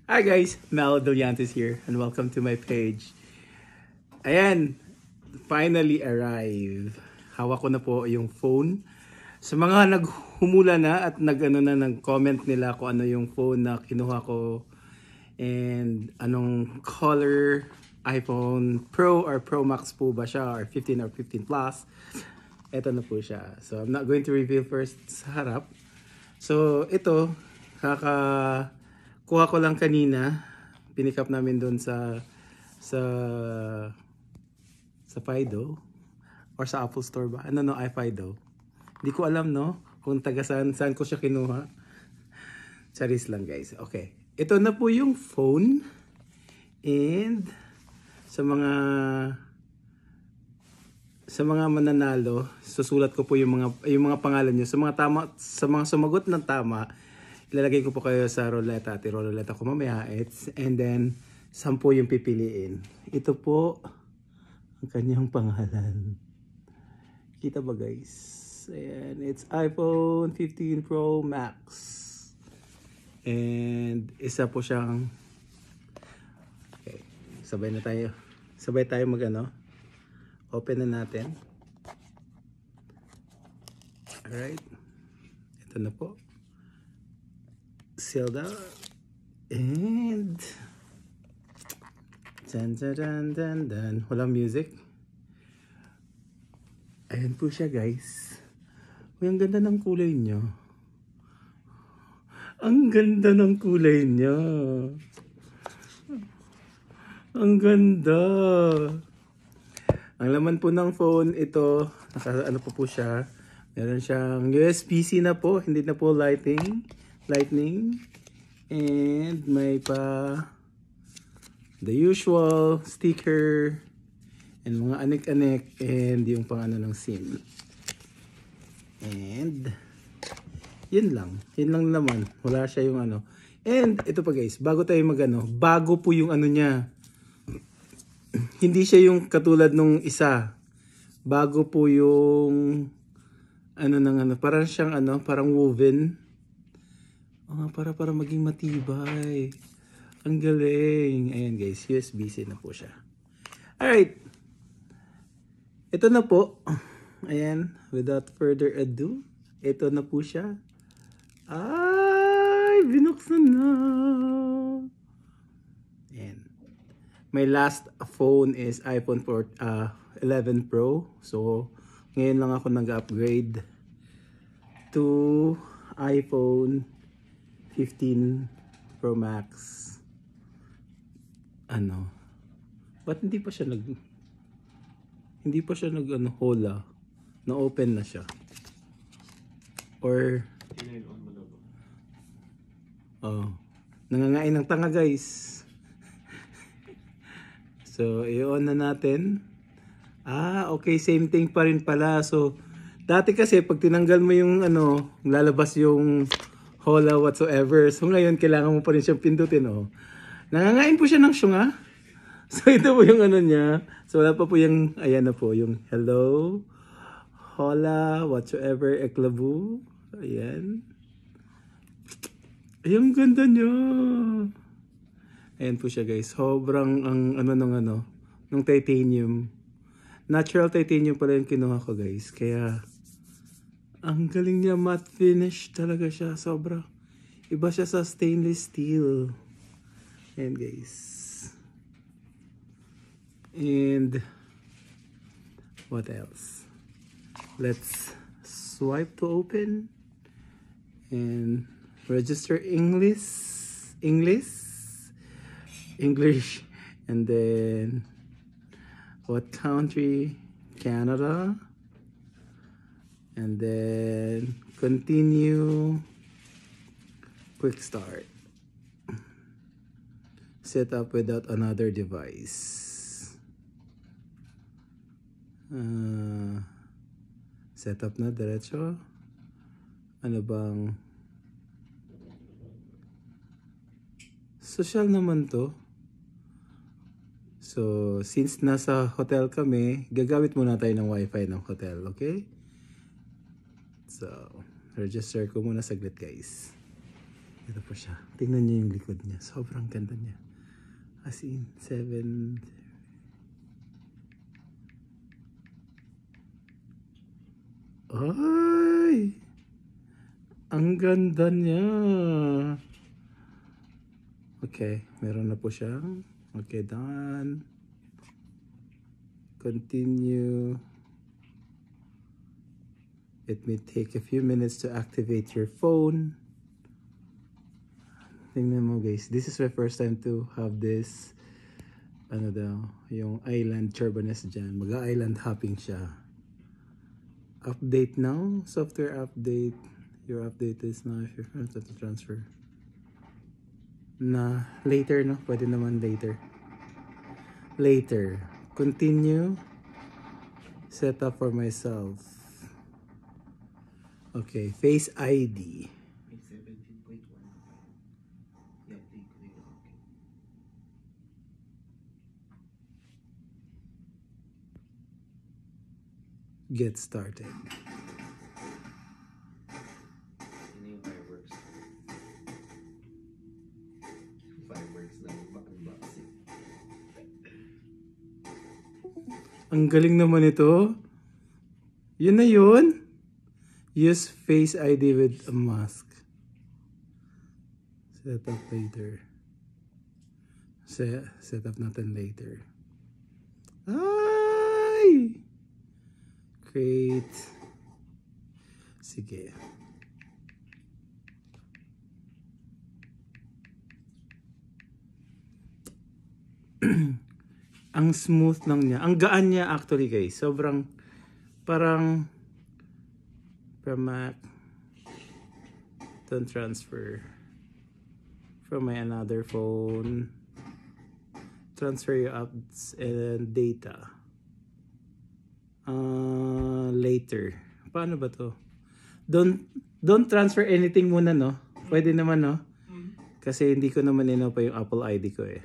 Hi guys, Mel Doliantes here and welcome to my page. Ayan, finally arrive. Hawak ko na po yung phone. Sa mga naghumula na at nag-comment nila kung ano yung phone na kinuha ko and anong color, iPhone Pro or Pro Max po ba siya or 15 or 15 Plus. Ito na po siya. So I'm not going to reveal first sa harap. So ito, kuha ko lang kanina. Pinick up namin doon sa Fido or sa Apple Store ba? Ano no, iFido. Hindi ko alam no kung taga saan ko siya kinuha. Charis lang guys. Okay. Ito na po yung phone and sa mga mananalo, susulat ko po yung mga pangalan niyo. Sa mga sumagot ng tama, ilalagay ko po kayo sa roleta at iroleta ko mamaya. And then 10 yung pipiliin. Ito po ang kanyang pangalan. Kita ba guys? Ayan, it's iPhone 15 Pro Max. And isa po siyang okay, sabay tayo open na natin. Alright, ito na po, sealed out. And dan. Walang music. Ayan po siya guys. Uy, ang ganda ng kulay niya. Ang ganda ng kulay niya. Ang ganda. Ang laman po ng phone ito, ano po siya. Meron siyang USB-C na po, hindi na po lightning. And may pa the usual sticker and mga anik-anik and yung pang ano ng SIM. And yun lang naman. Wala siya yung ano. And ito pa guys, bago bago po yung ano niya. Hindi siya yung katulad nung isa. Bago po yung parang siyang parang woven. Para maging matibay. Ang galing. Ayan guys, USB-C na po siya. Alright. Ito na po. Ayan, without further ado, ito na po siya. Ay, binuksan na. Ayan. My last phone is iPhone 11 Pro. So, ngayon lang ako nag-upgrade to iPhone 15 Pro Max. Ba't hindi pa siya hola? Na-open na siya. Or nangangain ng tanga guys. So, i-on na natin. Okay, same thing pa rin pala. So, dati kasi pag tinanggal mo yung lalabas yung hola whatsoever. So, ngayon kailangan mo pa rin siyang pindutin, Nangangain po siya ng syunga. So, ito po yung niya. So, wala pa po yung, ayan na po, yung hello, hola, whatsoever, eklabu. Ayan. Ayun, ganda niya. Ayan po siya guys. Sobrang nung titanium. Natural titanium pala yung kinuha ko guys. Kaya, ang galing niya, matte finish talaga siya. Sobra. Iba siya sa stainless steel. Ayan guys. And what else? Let's swipe to open and register English, and then what country? Canada. And then continue, quick start, set up without another device. Set up na diretso. Ano bang social naman to? So since nasa hotel kami, gagamit muna tayo ng wifi ng hotel, okay? So register ko muna saglit guys. Ito po siya. Tingnan niyo yung likod niya. Sobrang ganda niya. As in, 7. Ay! Ang ganda niya. Okay, meron na po siyang. Okay, done. Continue. It may take a few minutes to activate your phone. Tingnan mo guys, this is my first time to have this, ano daw, yung island turbaness dyan. Mag-island hopping siya. Update now, software update. Your update is now if you're going to transfer. Na, later no, pwede naman later. Later, continue. Set up for myself. Okay, Face ID. 17.1. I-update ko na yun. Okay. Get started. Yun yung fireworks. Fireworks na unboxing. Ang galing naman ito. Yun na yun. Use Face ID with a mask. Set up later. Set up natin later. Ay! Great. Sige. Ang smooth lang niya. Ang gaan niya actually guys. Sobrang parang from Mac. Don't transfer from my another phone. Transfer your apps and data. Later. Paano ba to? Don't transfer anything muna no. Pwede naman no. Kasi hindi ko naman pa yung Apple ID ko eh.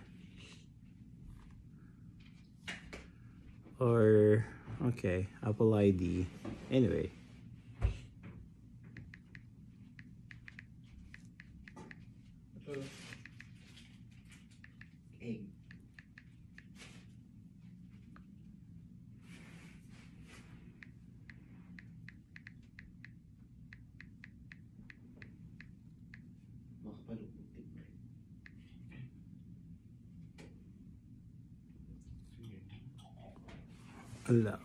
Or okay, Apple ID. Anyway. Egg. Makapaluputin. Allow.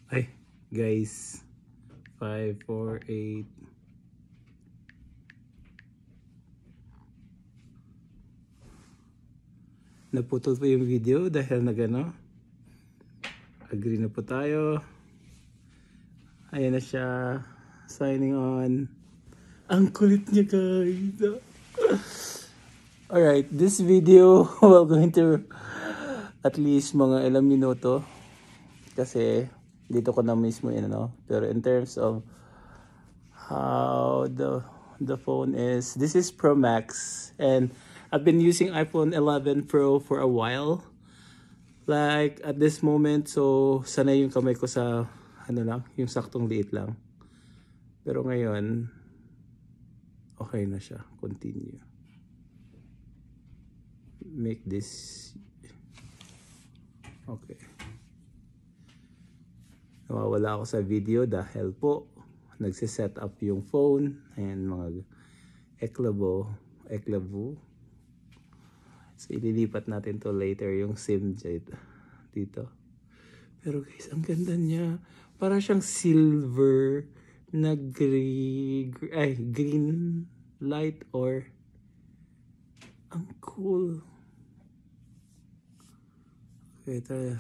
Ay, guys. 5, 4, 8. Naputol po yung video dahil nagano. Agree na po tayo. Ayan na siya. Signing on. Ang kulit niya guys. Alright, this video we're going to at least mga ilang minuto. Kasi dito ko na mismo yun, no? Pero in terms of how the phone is, this is Pro Max. And I've been using iPhone 11 Pro for a while. Like at this moment, so sanay yung kamay ko sa ano lang, yung saktong liit lang. Pero ngayon, okay na siya. Continue. Make this okay. Nawawala ako sa video dahil po nagsiset up yung phone. Ayan mga eklabo. So ililipat natin to later yung SIM dito. Pero guys, ang ganda niya. Para siyang silver na green light or ang cool. Okay, tayo.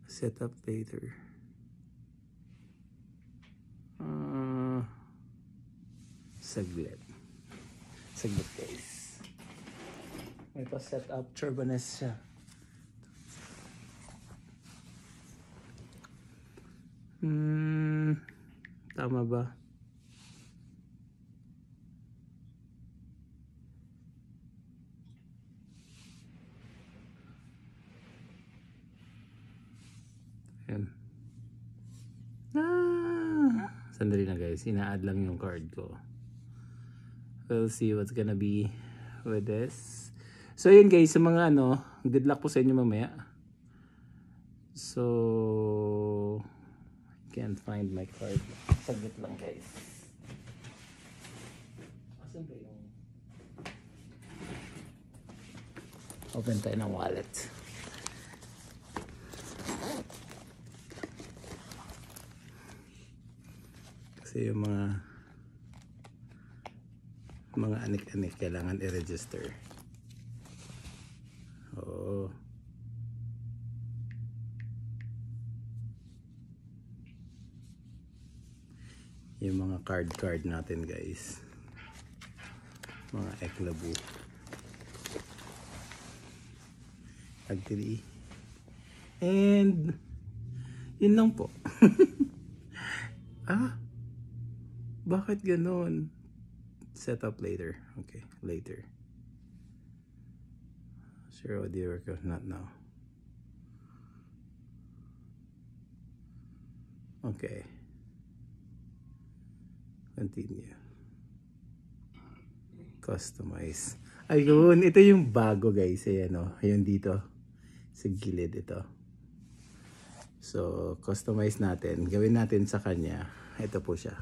Set up later. Saglit guys. May pa-set up turbaness siya. Tama ba? Ayan. Sandali na guys. guys. Ina-add lang yung card ko. We'll see what's gonna be with this. So yun guys, sa mga ano, good luck po sa inyo mamaya. So I can't find my card. Saglit lang guys. Asan ba yung... Open tayo ng wallet. Kasi yung mga anik-anik kailangan i-register. Oo. Yung mga card natin guys. Mga eklabu. Agtiri. And yun lang po. Bakit ganon? Set up later. Okay, later. Sure audio record, not now. Okay. Continue. Customize. Ayun, ito yung bago guys. Ayan o, ayun dito. Sa gilid ito. So, customize natin. Gawin natin sa kanya. Ito po siya.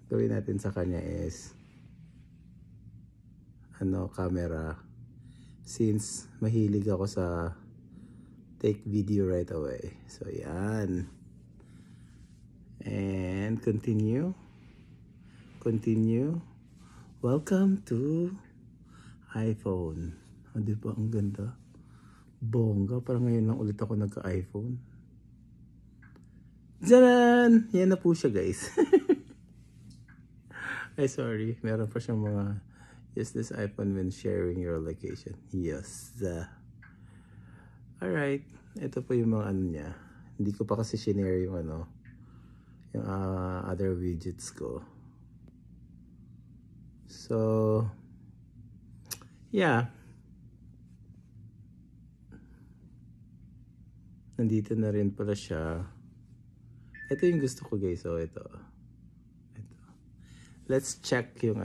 Gawin natin sa kanya is camera. Since mahilig ako sa take video right away. So, yan. And continue. Continue. Welcome to iPhone. Di ba ang ganda? Bongga. Parang ngayon lang ulit ako nagka-iPhone. Diyan! Yan na po siya guys. Ay sorry. Meron pa siyang mga use this iPhone when sharing your location. Yes. Alright. Ito po yung mga niya. Hindi ko pa kasi shinare yung yung other widgets ko. So yeah. Nandito na rin pala siya. Ito yung gusto ko guys. So ito. Let's check yung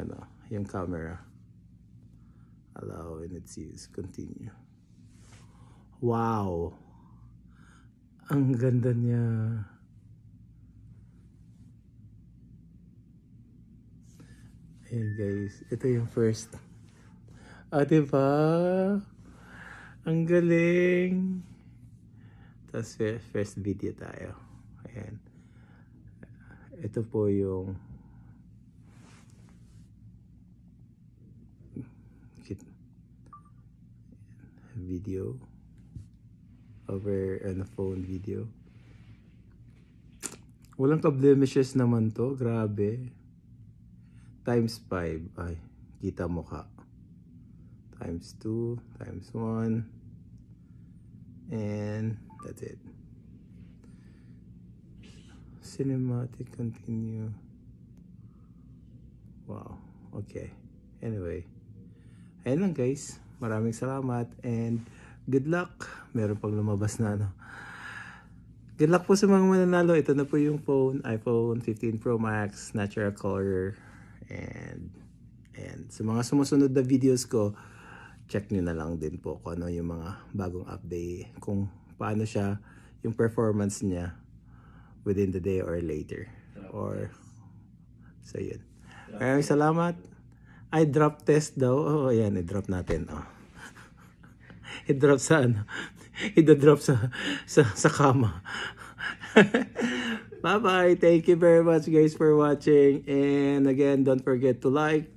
yung camera. Allow in its use. Continue. Wow. Ang ganda niya. Ayan guys. Ito yung first. Diba? Ang galing. Tapos first video tayo. Ayan. Ito po yung video over on a phone video. Walang ka-blemishes naman to. Grabe. Times 5. Ay, kita mo ka. Times 2. Times 1. And that's it. Cinematic continue. Wow. Okay. Anyway. Ayun lang guys. Maraming salamat and good luck. Meron pang lumabas na Good luck po sa mga mananalo. Ito na po yung phone. iPhone 15 Pro Max. Natural color. And sa mga sumusunod na videos ko, check nyo na lang din po kung ano yung mga bagong update. Kung paano siya, yung performance niya within the day or later. So yun. Maraming salamat. I drop test daw. Oh, ayan, i-drop natin. Oh. I-drop sa I-drop sa kama. Bye-bye. Thank you very much guys for watching. And again, don't forget to like,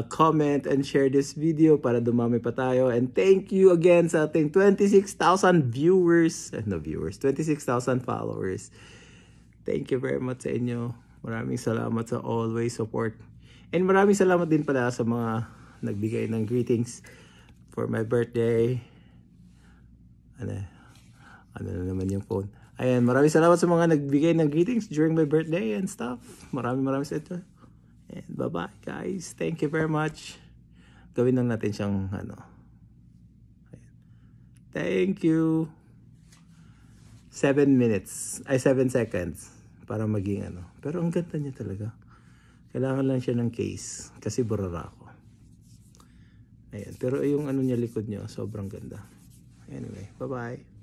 comment, and share this video para dumami pa tayo. And thank you again sa ating 26,000 viewers. 26,000 followers. Thank you very much sa inyo. Maraming salamat sa always support. And maraming salamat din pala sa mga nagbigay ng greetings for my birthday. Ano na naman yung phone. Ayan, maraming salamat sa mga nagbigay ng greetings during my birthday and stuff. Maraming salamat. And bye-bye guys. Thank you very much. Gawin lang natin siyang Ayan. Thank you. 7 minutes. Ay, 7 seconds. para maging ano. Pero ang ganda niya talaga. Kailangan lang siya ng case kasi burara ako. Ayan. Pero yung ano niya likod niya, sobrang ganda. Anyway, bye-bye.